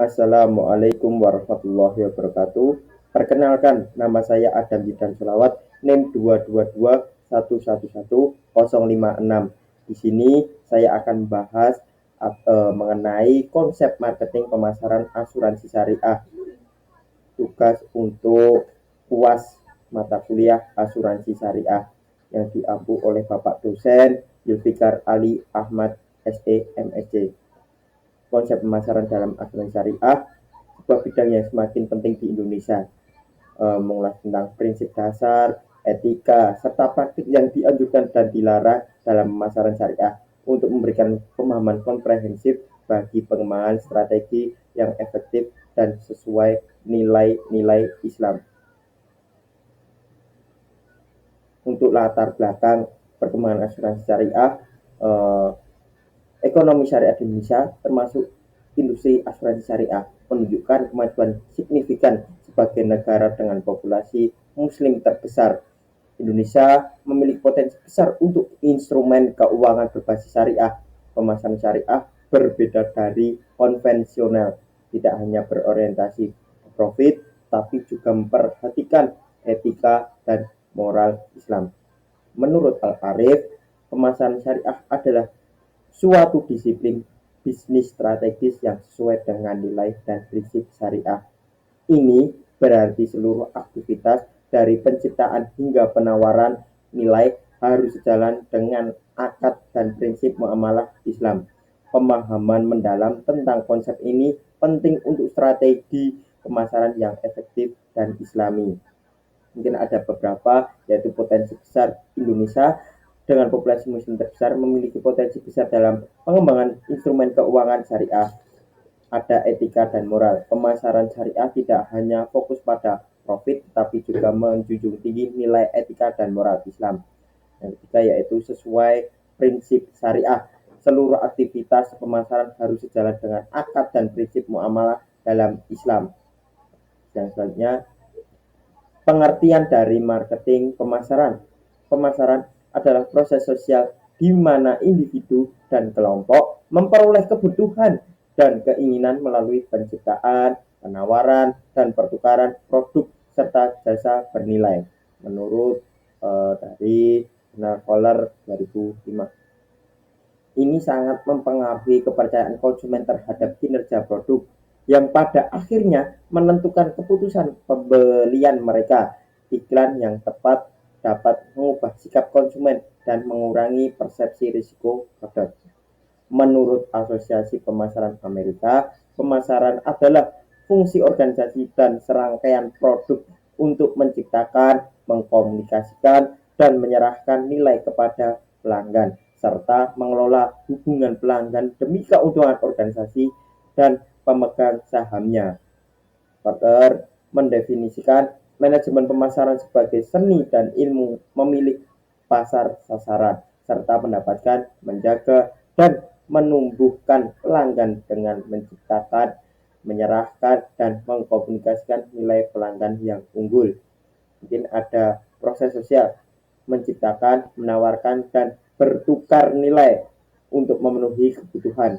Assalamualaikum warahmatullahi wabarakatuh. Perkenalkan, nama saya Adam Jidan Selawat, NIM 222111056. Di sini saya akan membahas mengenai konsep marketing pemasaran asuransi syariah. Tugas untuk UAS mata kuliah asuransi syariah yang diampu oleh Bapak dosen Zulfikar Ali Ahmad SE MSc. Konsep pemasaran dalam asuransi syariah sebuah bidang yang semakin penting di Indonesia, mengulas tentang prinsip dasar, etika, serta praktik yang dianjurkan dan dilarang dalam pemasaran syariah untuk memberikan pemahaman komprehensif bagi pengembangan strategi yang efektif dan sesuai nilai-nilai Islam. Untuk latar belakang perkembangan asuransi syariah, ekonomi syariah di Indonesia termasuk industri asuransi syariah menunjukkan kemajuan signifikan sebagai negara dengan populasi muslim terbesar. Indonesia memiliki potensi besar untuk instrumen keuangan berbasis syariah. Pemasaran syariah berbeda dari konvensional, tidak hanya berorientasi profit, tapi juga memperhatikan etika dan moral Islam. Menurut Al-Arif, pemasaran syariah adalah suatu disiplin bisnis strategis yang sesuai dengan nilai dan prinsip syariah. Ini berarti seluruh aktivitas dari penciptaan hingga penawaran nilai harus sejalan dengan akad dan prinsip muamalah Islam. Pemahaman mendalam tentang konsep ini penting untuk strategi pemasaran yang efektif dan Islami. Mungkin ada beberapa, yaitu potensi besar Indonesia dengan populasi muslim terbesar memiliki potensi besar dalam pengembangan instrumen keuangan syariah. Ada etika dan moral. Pemasaran syariah tidak hanya fokus pada profit, tapi juga menjunjung tinggi nilai etika dan moral Islam. Yang ketiga yaitu sesuai prinsip syariah. Seluruh aktivitas pemasaran harus sejalan dengan akad dan prinsip muamalah dalam Islam. Yang selanjutnya, pengertian dari marketing pemasaran. Pemasaran adalah proses sosial di mana individu dan kelompok memperoleh kebutuhan dan keinginan melalui penciptaan, penawaran, dan pertukaran produk serta jasa bernilai. Menurut dari Scholar 2005. Ini sangat mempengaruhi kepercayaan konsumen terhadap kinerja produk yang pada akhirnya menentukan keputusan pembelian mereka. Iklan yang tepat dapat mengubah sikap konsumen dan mengurangi persepsi risiko produk. Menurut Asosiasi Pemasaran Amerika, pemasaran adalah fungsi organisasi dan serangkaian produk untuk menciptakan, mengkomunikasikan, dan menyerahkan nilai kepada pelanggan, serta mengelola hubungan pelanggan demi keuntungan organisasi dan pemegang sahamnya. Porter mendefinisikan manajemen pemasaran sebagai seni dan ilmu memilih pasar sasaran, serta mendapatkan, menjaga, dan menumbuhkan pelanggan dengan menciptakan, menyerahkan, dan mengkomunikasikan nilai pelanggan yang unggul. Mungkin ada proses sosial, menciptakan, menawarkan, dan bertukar nilai untuk memenuhi kebutuhan.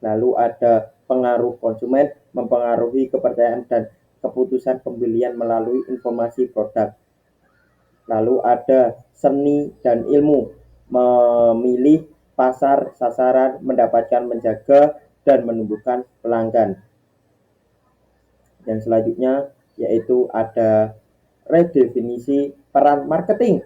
Lalu ada pengaruh konsumen, mempengaruhi kepercayaan dan keputusan pembelian melalui informasi produk. Lalu ada seni dan ilmu, memilih pasar sasaran, mendapatkan, menjaga, dan menumbuhkan pelanggan. Dan selanjutnya yaitu ada redefinisi peran marketing.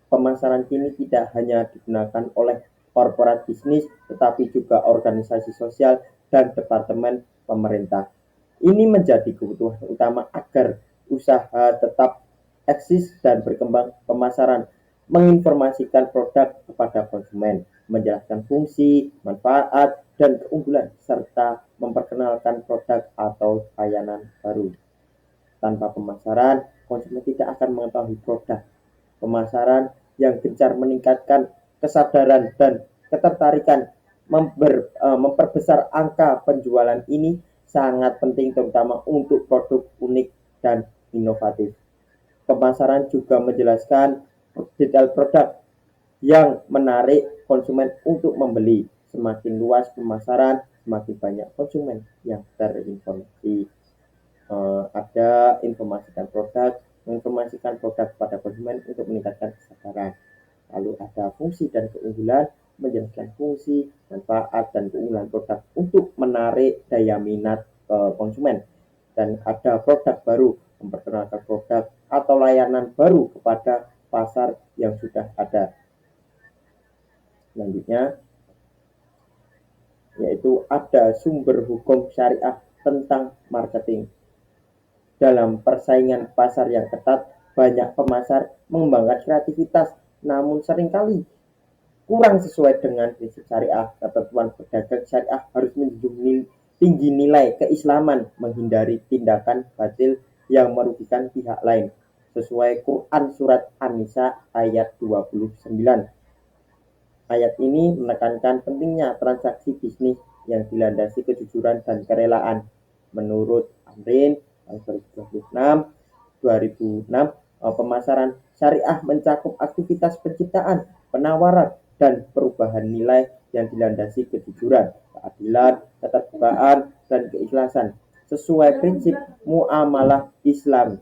Pemasaran kini tidak hanya digunakan oleh korporat bisnis, tetapi juga organisasi sosial dan departemen pemerintah. Ini menjadi kebutuhan utama agar usaha tetap eksis dan berkembang. Pemasaran menginformasikan produk kepada konsumen, menjelaskan fungsi, manfaat, dan keunggulan, serta memperkenalkan produk atau layanan baru. Tanpa pemasaran, konsumen tidak akan mengetahui produk. Pemasaran yang gencar meningkatkan kesadaran dan ketertarikan memperbesar angka penjualan ini sangat penting, terutama untuk produk unik dan inovatif. Pemasaran juga menjelaskan detail produk yang menarik konsumen untuk membeli. Semakin luas pemasaran, semakin banyak konsumen yang terinformasi. Ada menginformasikan produk pada konsumen untuk meningkatkan kesadaran. Lalu ada fungsi dan keunggulan, menjelaskan fungsi, manfaat, dan keunggulan produk untuk menarik daya minat konsumen. Dan ada produk baru, memperkenalkan produk atau layanan baru kepada pasar yang sudah ada. Selanjutnya, yaitu ada sumber hukum syariah tentang marketing. Dalam persaingan pasar yang ketat, banyak pemasar mengembangkan kreativitas, namun seringkali kurang sesuai dengan prinsip syariah. Ketentuan pedagang syariah harus menjunjung tinggi nilai keislaman, menghindari tindakan batil yang merugikan pihak lain. Sesuai Quran Surat An-Nisa ayat 29. Ayat ini menekankan pentingnya transaksi bisnis yang dilandasi kejujuran dan kerelaan. Menurut Amrin 2006, pemasaran syariah mencakup aktivitas penciptaan, penawaran, dan perubahan nilai yang dilandasi kejujuran, keadilan, keterbukaan, dan keikhlasan sesuai prinsip muamalah Islam.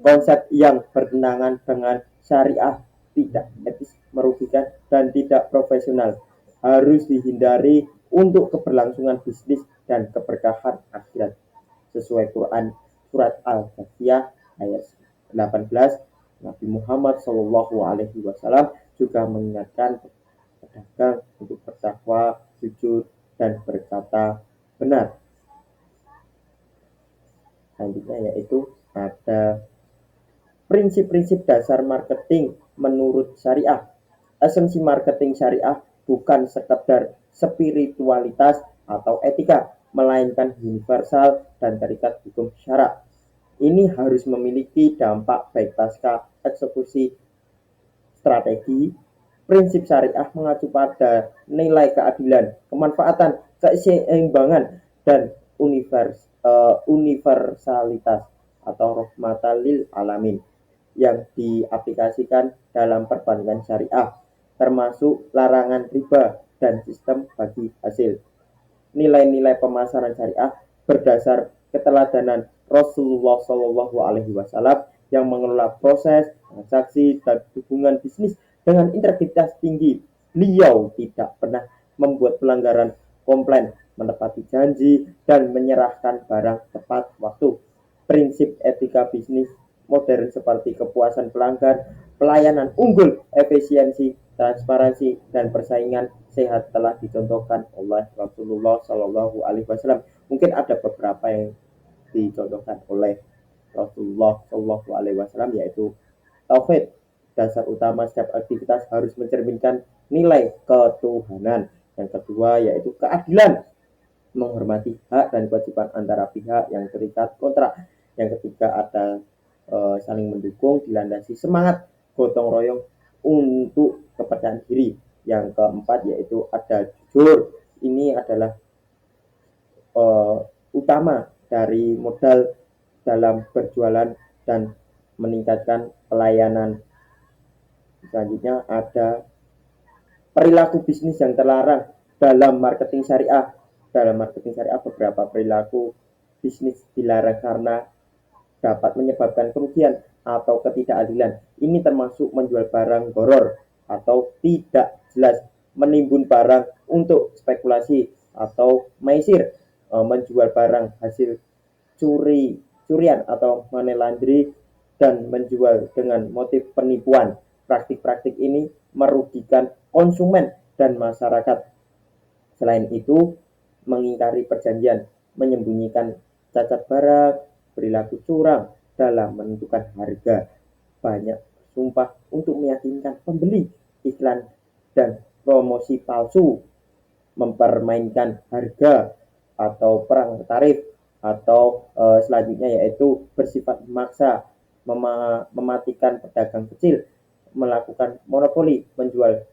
Konsep yang bertentangan dengan syariah tidak etis, merugikan, dan tidak profesional harus dihindari untuk keberlangsungan bisnis dan keberkahan akhirat. Sesuai Quran Surat Al-Kahfiyah ayat 18, Nabi Muhammad SAW juga mengingatkan pedagang untuk bertakwa, jujur, dan berkata benar. Selanjutnya yaitu ada prinsip-prinsip dasar marketing menurut syariah. Esensi marketing syariah bukan sekedar spiritualitas atau etika, melainkan universal dan terikat hukum syara. Ini harus memiliki dampak baik pasca eksekusi strategi. Prinsip syariah mengacu pada nilai keadilan, kemanfaatan, keseimbangan, dan universalitas atau rahmatan lil alamin yang diaplikasikan dalam perbankan syariah, termasuk larangan riba dan sistem bagi hasil. Nilai-nilai pemasaran syariah berdasar keteladanan Rasulullah SAW yang mengelola proses, transaksi, dan hubungan bisnis dengan integritas tinggi. Beliau tidak pernah membuat pelanggaran, komplain, menepati janji, dan menyerahkan barang tepat waktu. Prinsip etika bisnis modern seperti kepuasan pelanggan, pelayanan unggul, efisiensi, transparansi, dan persaingan sehat telah dicontohkan oleh Rasulullah SAW. Mungkin ada beberapa yang dicontohkan oleh Rasulullah SAW, yaitu tauhid. Dasar utama setiap aktivitas harus mencerminkan nilai ketuhanan. Yang kedua yaitu keadilan, menghormati hak dan kewajiban antara pihak yang terikat kontrak. Yang ketiga ada saling mendukung, dilandasi semangat gotong royong untuk kepercayaan diri. Yang keempat yaitu ada jujur. Ini adalah utama dari modal dalam berjualan dan meningkatkan pelayanan. Selanjutnya ada perilaku bisnis yang terlarang dalam marketing syariah. Dalam marketing syariah beberapa perilaku bisnis dilarang karena dapat menyebabkan kerugian atau ketidakadilan. Ini termasuk menjual barang goror atau tidak jelas, menimbun barang untuk spekulasi atau maisir, menjual barang hasil curian atau money laundry, dan menjual dengan motif penipuan. Praktik-praktik ini merugikan konsumen dan masyarakat. Selain itu, mengingkari perjanjian, menyembunyikan cacat barang, perilaku curang dalam menentukan harga, banyak sumpah untuk meyakinkan pembeli, iklan dan promosi palsu, mempermainkan harga atau perang tarif, atau selanjutnya yaitu bersifat memaksa, mematikan pedagang kecil, melakukan monopoli, menjual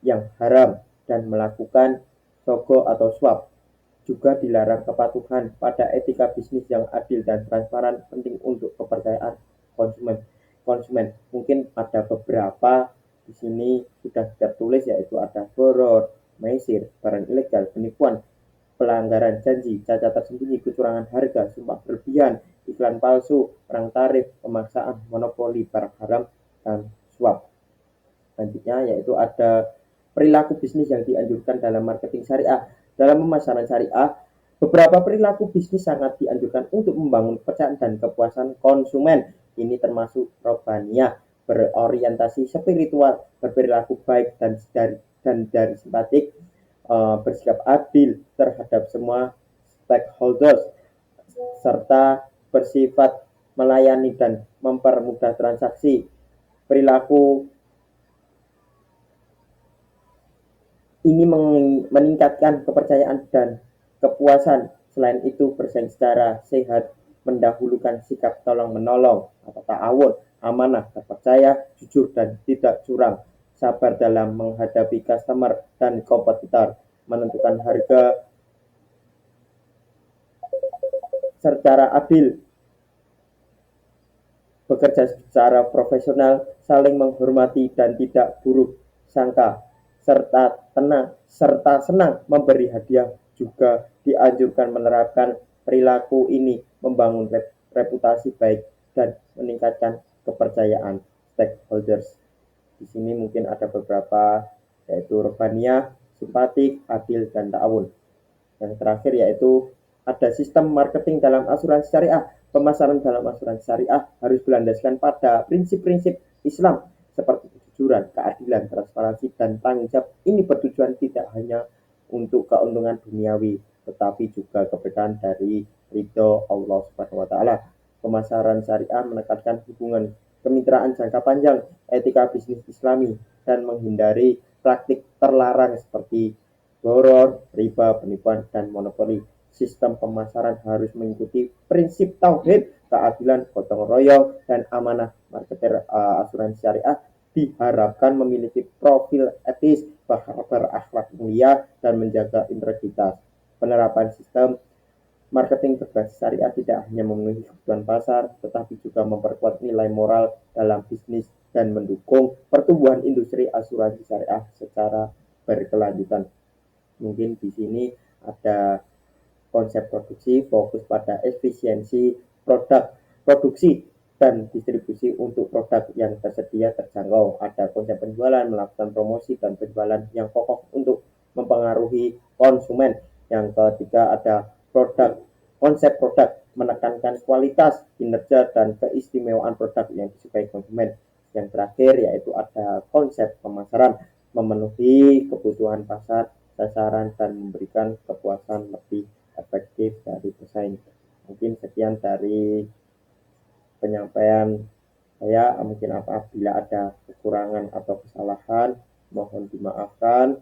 yang haram, dan melakukan sogo atau swap. Juga dilarang kepatuhan pada etika bisnis yang adil dan transparan, penting untuk kepercayaan konsumen. Mungkin ada beberapa di sini sudah tertulis, yaitu ada goror, maisir, barang ilegal, penipuan, pelanggaran janji, cacat tersembunyi, kecurangan harga, sumpah berlebihan, iklan palsu, perang tarif, pemaksaan, monopoli, barang haram, dan suap. Selanjutnya yaitu ada perilaku bisnis yang dianjurkan dalam marketing syariah. Dalam pemasaran syariah, beberapa perilaku bisnis sangat dianjurkan untuk membangun kepercayaan dan kepuasan konsumen. Ini termasuk robaniyah, berorientasi spiritual, berperilaku baik dan dari simpatik, bersikap adil terhadap semua stakeholders, serta bersifat melayani dan mempermudah transaksi. Perilaku ini meningkatkan kepercayaan dan kepuasan. Selain itu, bersaing secara sehat, mendahulukan sikap tolong-menolong atau ta'awun, amanah, terpercaya, jujur, dan tidak curang, sabar dalam menghadapi customer dan kompetitor, menentukan harga secara adil, bekerja secara profesional, saling menghormati dan tidak buruk sangka, serta senang memberi hadiah. Juga dianjurkan menerapkan perilaku ini membangun reputasi baik dan meningkatkan kepercayaan stakeholders. Di sini mungkin ada beberapa, yaitu robaniyah, simpatik, adil, dan ta'awun. Yang terakhir yaitu ada sistem marketing dalam asuransi syariah. Pemasaran dalam asuransi syariah harus berlandaskan pada prinsip-prinsip Islam seperti kejujuran, keadilan, transparansi, dan tanggung jawab. Ini bertujuan tidak hanya untuk keuntungan duniawi, tetapi juga keberkahan dari ridho Allah Subhanahu wa Ta'ala. Pemasaran syariah menekankan hubungan kemitraan jangka panjang, etika bisnis Islami, dan menghindari praktik terlarang seperti boror, riba, penipuan, dan monopoli. Sistem pemasaran harus mengikuti prinsip tauhid, keadilan, gotong royong, dan amanah. Marketer asuransi syariah diharapkan memiliki profil etis, berakhlak mulia, dan menjaga integritas. Penerapan sistem marketing berbasis syariah tidak hanya memenuhi kebutuhan pasar, tetapi juga memperkuat nilai moral dalam bisnis dan mendukung pertumbuhan industri asuransi syariah secara berkelanjutan. Mungkin di sini ada konsep produksi, fokus pada efisiensi produk, produksi dan distribusi untuk produk yang tersedia terjangkau. Ada konsep penjualan, melakukan promosi dan penjualan yang kokoh untuk mempengaruhi konsumen. Yang ketiga ada produk, konsep produk, menekankan kualitas, kinerja, dan keistimewaan produk yang disukai konsumen. Yang terakhir yaitu ada konsep pemasaran, memenuhi kebutuhan pasar, sasaran, dan memberikan kepuasan lebih efektif dari pesaing. Mungkin sekian dari penyampaian saya. Mungkin apabila ada kekurangan atau kesalahan mohon dimaafkan.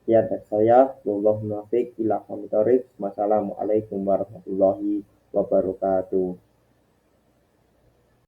Sekian dari saya. Wassalamualaikum warahmatullahi wabarakatuh.